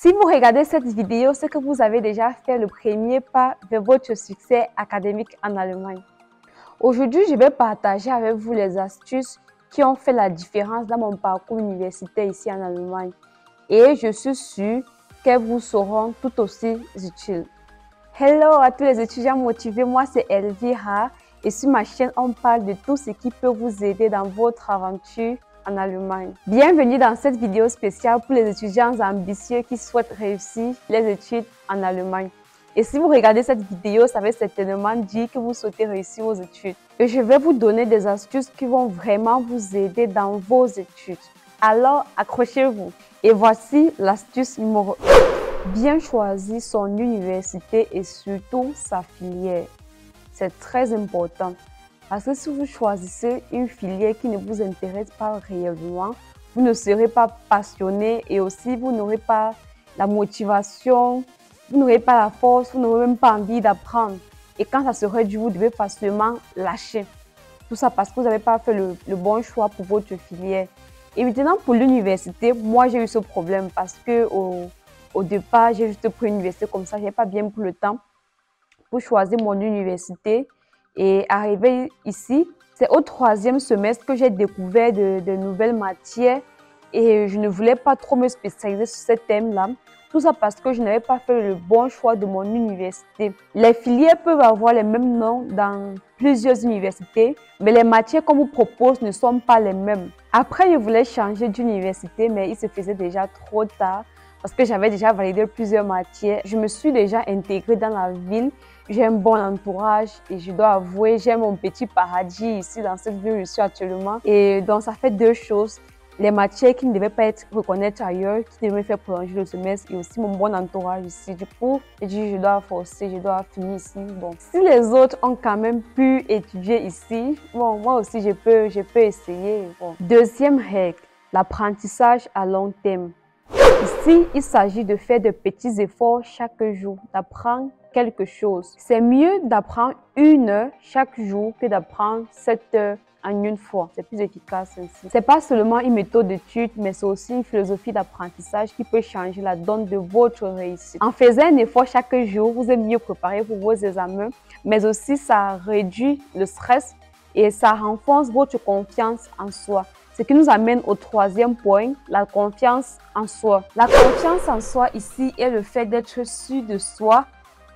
Si vous regardez cette vidéo, c'est que vous avez déjà fait le premier pas vers votre succès académique en Allemagne. Aujourd'hui, je vais partager avec vous les astuces qui ont fait la différence dans mon parcours universitaire ici en Allemagne. Et je suis sûre qu'elles vous seront tout aussi utiles. Hello à tous les étudiants motivés, moi c'est Elvira et sur ma chaîne, on parle de tout ce qui peut vous aider dans votre aventure en Allemagne. Bienvenue dans cette vidéo spéciale pour les étudiants ambitieux qui souhaitent réussir les études en Allemagne. Et si vous regardez cette vidéo, ça veut certainement dire que vous souhaitez réussir vos études. Et je vais vous donner des astuces qui vont vraiment vous aider dans vos études. Alors, accrochez-vous. Et voici l'astuce numéro 1. Bien choisir son université et surtout sa filière. C'est très important. Parce que si vous choisissez une filière qui ne vous intéresse pas réellement, vous ne serez pas passionné et aussi vous n'aurez pas la motivation, vous n'aurez pas la force, vous n'aurez même pas envie d'apprendre. Et quand ça serait dur, vous devez facilement lâcher. Tout ça parce que vous n'avez pas fait le bon choix pour votre filière. Et maintenant, pour l'université, moi j'ai eu ce problème parce que au départ, j'ai juste pris une université comme ça, je n'ai pas bien pris le temps pour choisir mon université. Et arrivé ici, c'est au 3e semestre que j'ai découvert de nouvelles matières et je ne voulais pas trop me spécialiser sur ces thèmes-là. Tout ça parce que je n'avais pas fait le bon choix de mon université. Les filières peuvent avoir les mêmes noms dans plusieurs universités, mais les matières qu'on vous propose ne sont pas les mêmes. Après, je voulais changer d'université, mais il se faisait déjà trop tard parce que j'avais déjà validé plusieurs matières. Je me suis déjà intégrée dans la ville. J'ai un bon entourage et je dois avouer, j'ai mon petit paradis ici dans cette ville où je suis actuellement. Et donc, ça fait deux choses. Les matières qui ne devaient pas être reconnues ailleurs, qui devaient me faire prolonger le semestre et aussi mon bon entourage ici. Du coup, j'ai dit, je dois forcer, je dois finir ici. Bon, si les autres ont quand même pu étudier ici, bon, moi aussi, je peux essayer. Bon. Deuxième règle, l'apprentissage à long terme. Ici, il s'agit de faire de petits efforts chaque jour, d'apprendre quelque chose. C'est mieux d'apprendre 1 heure chaque jour que d'apprendre 7 heures en une fois. C'est plus efficace ainsi. C'est pas seulement une méthode d'étude, mais c'est aussi une philosophie d'apprentissage qui peut changer la donne de votre réussite. En faisant un effort chaque jour, vous êtes mieux préparé pour vos examens, mais aussi ça réduit le stress et ça renforce votre confiance en soi. Ce qui nous amène au 3e point, la confiance en soi. La confiance en soi ici est le fait d'être sûr de soi,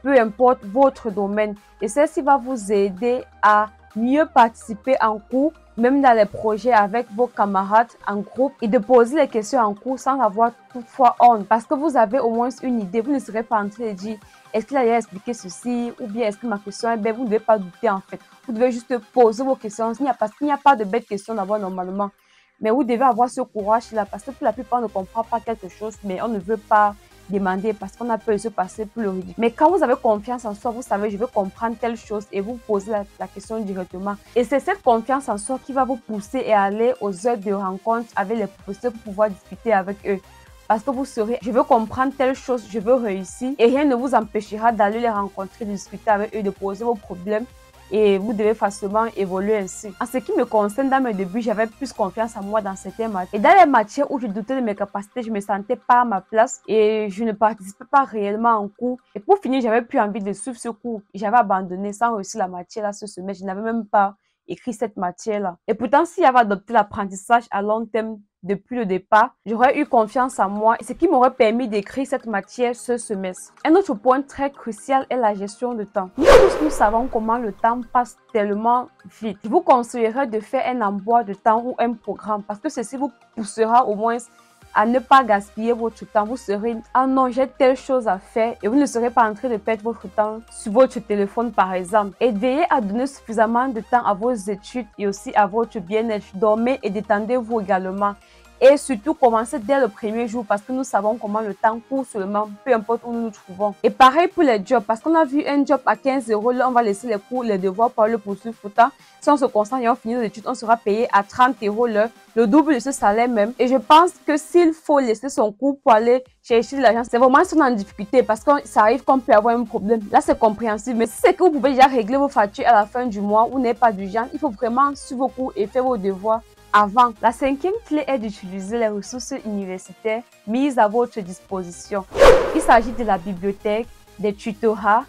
peu importe votre domaine. Et ceci va vous aider à mieux participer en cours, même dans les projets avec vos camarades en groupe et de poser les questions en cours sans avoir toutefois honte. Parce que vous avez au moins une idée, vous ne serez pas en train de dire est-ce qu'il a déjà expliqué ceci ou bien est-ce que ma question est belle. Vous ne devez pas douter en fait. Vous devez juste poser vos questions. Parce qu'il n'y a pas de belles questions d'abord normalement. Mais vous devez avoir ce courage-là parce que pour la plupart, on ne comprend pas quelque chose, mais on ne veut pas demander parce qu'on a peur de se passer pour le ridicule. Mais quand vous avez confiance en soi, vous savez, je veux comprendre telle chose et vous posez la question directement. Et c'est cette confiance en soi qui va vous pousser et aller aux heures de rencontre avec les professeurs pour pouvoir discuter avec eux. Parce que vous serez, je veux comprendre telle chose, je veux réussir et rien ne vous empêchera d'aller les rencontrer, de discuter avec eux, de poser vos problèmes. Et vous devez facilement évoluer ainsi. En ce qui me concerne, dans mes débuts, j'avais plus confiance en moi dans certaines matières. Et dans les matières où je doutais de mes capacités, je ne me sentais pas à ma place et je ne participais pas réellement en cours. Et pour finir, j'avais plus envie de suivre ce cours. J'avais abandonné sans réussir la matière là ce semestre. Je n'avais même pas écrit cette matière-là. Et pourtant, si j'avais adopté l'apprentissage à long terme depuis le départ, j'aurais eu confiance en moi et ce qui m'aurait permis d'écrire cette matière ce semestre. Un autre point très crucial est la gestion de temps. Nous tous, nous savons comment le temps passe tellement vite. Je vous conseillerais de faire un emploi de temps ou un programme parce que ceci vous poussera au moins à ne pas gaspiller votre temps. Vous serez « Ah non, j'ai telle chose à faire » et vous ne serez pas en train de perdre votre temps sur votre téléphone par exemple. Et veillez à donner suffisamment de temps à vos études et aussi à votre bien-être. Dormez et détendez-vous également. Et surtout, commencez dès le premier jour parce que nous savons comment le temps court seulement, peu importe où nous nous trouvons. Et pareil pour les jobs, parce qu'on a vu un job à 15 €, là on va laisser les cours, les devoirs par le poursuivre. Pourtant, si on se concentre et on finit nos études, on sera payé à 30 € l'heure, le double de ce salaire même. Et je pense que s'il faut laisser son cours pour aller chercher de l'argent, c'est vraiment si on est en difficulté parce que ça arrive qu'on peut avoir un problème. Là, c'est compréhensible. Mais si c'est que vous pouvez déjà régler vos factures à la fin du mois ou n'êtes pas du genre, il faut vraiment suivre vos cours et faire vos devoirs avant. La cinquième clé est d'utiliser les ressources universitaires mises à votre disposition. Il s'agit de la bibliothèque, des tutorats,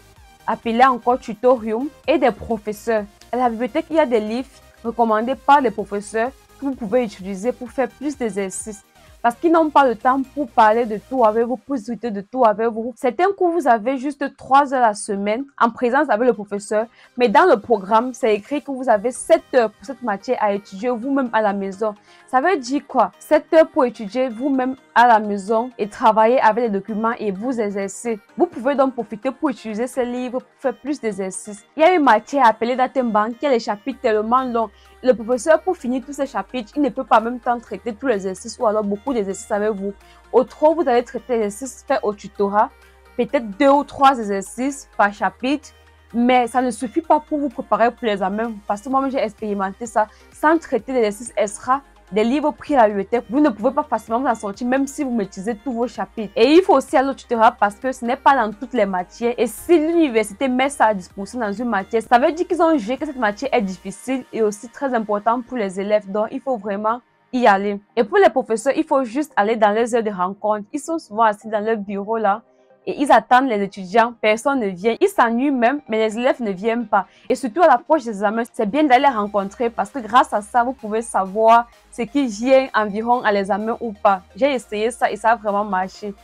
appelés encore tutorium, et des professeurs. À la bibliothèque, il y a des livres recommandés par les professeurs que vous pouvez utiliser pour faire plus d'exercices. Parce qu'ils n'ont pas le temps pour parler de tout avec vous, pour discuter de tout avec vous. Certains cours, vous avez juste 3 heures la semaine en présence avec le professeur. Mais dans le programme, c'est écrit que vous avez 7 heures pour cette matière à étudier vous-même à la maison. Ça veut dire quoi? 7 heures pour étudier vous-même à la maison et travailler avec les documents et vous exercer. Vous pouvez donc profiter pour utiliser ces livres pour faire plus d'exercices. Il y a une matière appelée Datenbank qui a les chapitres tellement longs. Le professeur, pour finir tous ces chapitres, il ne peut pas en même temps traiter tous les exercices ou alors beaucoup d'exercices avec vous. Au trop, vous allez traiter les exercices faits au tutorat, peut-être 2 ou 3 exercices par chapitre, mais ça ne suffit pas pour vous préparer pour l'examen parce que moi-même j'ai expérimenté ça. Sans traiter l'exercice extra, des livres pris à la bibliothèque, vous ne pouvez pas facilement vous en sortir même si vous maîtrisez tous vos chapitres. Et il faut aussi aller au tutorat parce que ce n'est pas dans toutes les matières. Et si l'université met ça à disposition dans une matière, ça veut dire qu'ils ont jugé que cette matière est difficile et aussi très importante pour les élèves. Donc, il faut vraiment y aller. Et pour les professeurs, il faut juste aller dans les heures de rencontre. Ils sont souvent assis dans leur bureau là. Et ils attendent les étudiants, personne ne vient. Ils s'ennuient même, mais les élèves ne viennent pas. Et surtout à l'approche des examens, c'est bien d'aller les rencontrer parce que grâce à ça, vous pouvez savoir ce qui vient environ à l'examen ou pas. J'ai essayé ça et ça a vraiment marché.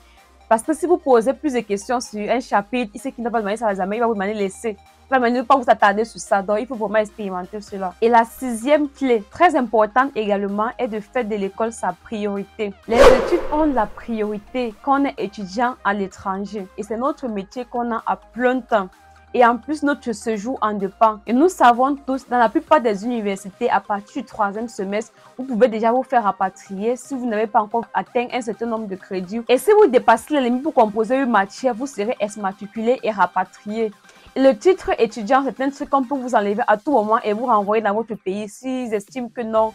Parce que si vous posez plus de questions sur un chapitre, il sait qu'il n'a pas demandé ça à l'examen, il va vous demander de laisser. Il va demander de ne pas vous attarder sur ça. Donc, il faut vraiment expérimenter cela. Et la sixième clé, très importante également, est de faire de l'école sa priorité. Les études ont la priorité quand on est étudiant à l'étranger. Et c'est notre métier qu'on a à plein temps. Et en plus, notre séjour en dépend. Et nous savons tous, dans la plupart des universités, à partir du 3e semestre, vous pouvez déjà vous faire rapatrier si vous n'avez pas encore atteint un certain nombre de crédits. Et si vous dépassez les limites pour composer une matière, vous serez exmatriculé et rapatrié. Et le titre étudiant, c'est un truc qu'on peut vous enlever à tout moment et vous renvoyer dans votre pays s'ils estiment que non,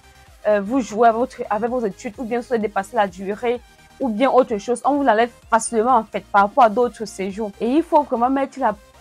vous jouez avec vos études ou bien si vous dépassez la durée ou bien autre chose. On vous l'enlève facilement en fait par rapport à d'autres séjours. Et il faut vraiment mettre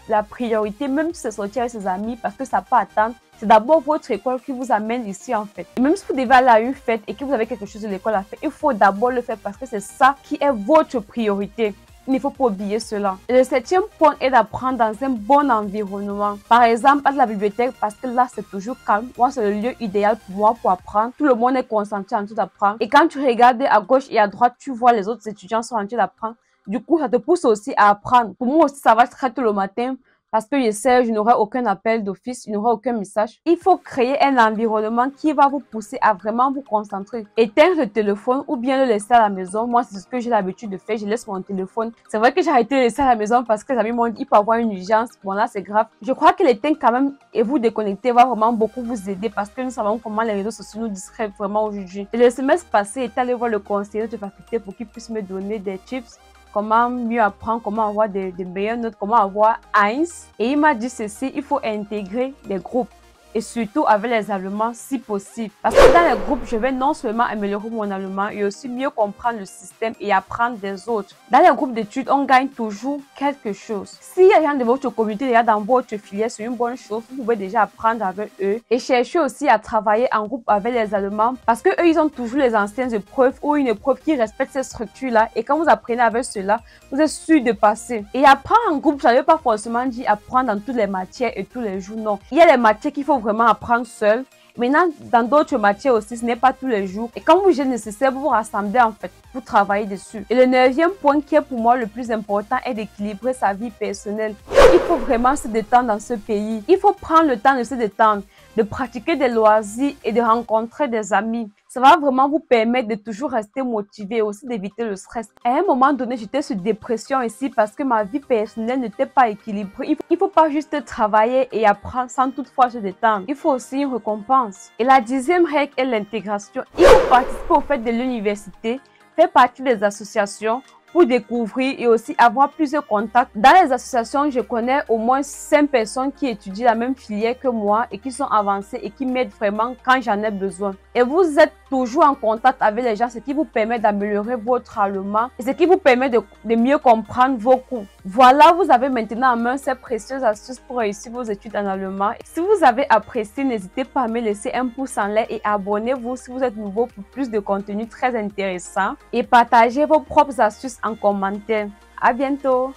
la priorité, même si c'est sortir avec ses amis, parce que ça peut attendre. C'est d'abord votre école qui vous amène ici en fait. Et même si vous devez aller à une fête et que vous avez quelque chose de l'école à faire, il faut d'abord le faire parce que c'est ça qui est votre priorité. Il ne faut pas oublier cela. Et le 7e point est d'apprendre dans un bon environnement. Par exemple, à la bibliothèque, parce que là, c'est toujours calme. Moi, c'est le lieu idéal pour moi pour apprendre. Tout le monde est concentré en train d'apprendre. Et quand tu regardes à gauche et à droite, tu vois les autres étudiants sont en train d'apprendre. Du coup, ça te pousse aussi à apprendre. Pour moi aussi, ça va très tôt le matin. Parce que je sais, je n'aurai aucun appel d'office, je n'aurai aucun message. Il faut créer un environnement qui va vous pousser à vraiment vous concentrer. Éteindre le téléphone ou bien le laisser à la maison. Moi, c'est ce que j'ai l'habitude de faire. Je laisse mon téléphone. C'est vrai que j'ai arrêté de le laisser à la maison parce que les amis m'ont dit qu'il peut avoir une urgence. Bon, là, c'est grave. Je crois que l'éteindre quand même et vous déconnecter va vraiment beaucoup vous aider parce que nous savons comment les réseaux sociaux nous distraient vraiment aujourd'hui. Et le semestre passé, j'étais allé voir le conseiller de faculté pour qu'il puisse me donner des tips. Comment mieux apprendre, comment avoir des meilleures notes, comment avoir 1. Et il m'a dit ceci, il faut intégrer des groupes. Et surtout avec les Allemands si possible. Parce que dans les groupes, je vais non seulement améliorer mon allemand, mais aussi mieux comprendre le système et apprendre des autres. Dans les groupes d'études, on gagne toujours quelque chose. S'il y a des gens de votre communauté, déjà dans votre filière, c'est une bonne chose. Vous pouvez déjà apprendre avec eux. Et chercher aussi à travailler en groupe avec les Allemands. Parce que eux, ils ont toujours les anciennes épreuves ou une épreuve qui respecte ces structures-là. Et quand vous apprenez avec cela, vous êtes sûr de passer. Et apprendre en groupe, ça ne veut pas forcément dire apprendre dans toutes les matières et tous les jours. Non. Il y a des matières qu'il faut vraiment apprendre seul. Maintenant, dans d'autres matières aussi, ce n'est pas tous les jours. Et quand vous êtes nécessaire, vous vous rassemblez en fait pour travailler dessus. Et le 9e point qui est pour moi le plus important est d'équilibrer sa vie personnelle. Il faut vraiment se détendre dans ce pays. Il faut prendre le temps de se détendre, de pratiquer des loisirs et de rencontrer des amis. Ça va vraiment vous permettre de toujours rester motivé et aussi d'éviter le stress. À un moment donné, j'étais sur dépression ici parce que ma vie personnelle n'était pas équilibrée. Il faut pas juste travailler et apprendre sans toutefois se détendre. Il faut aussi une récompense. Et la 10e règle est l'intégration. Il faut participer au fait de l'université, faire partie des associations, pour découvrir et aussi avoir plusieurs contacts. Dans les associations, je connais au moins 5 personnes qui étudient la même filière que moi et qui sont avancées et qui m'aident vraiment quand j'en ai besoin. Et vous êtes toujours en contact avec les gens, ce qui vous permet d'améliorer votre allemand et ce qui vous permet de mieux comprendre vos cours. Voilà, vous avez maintenant en main ces précieuses astuces pour réussir vos études en allemand. Si vous avez apprécié, n'hésitez pas à me laisser un pouce en l'air et abonnez-vous si vous êtes nouveau pour plus de contenu très intéressant et partagez vos propres astuces en commentaire. À bientôt!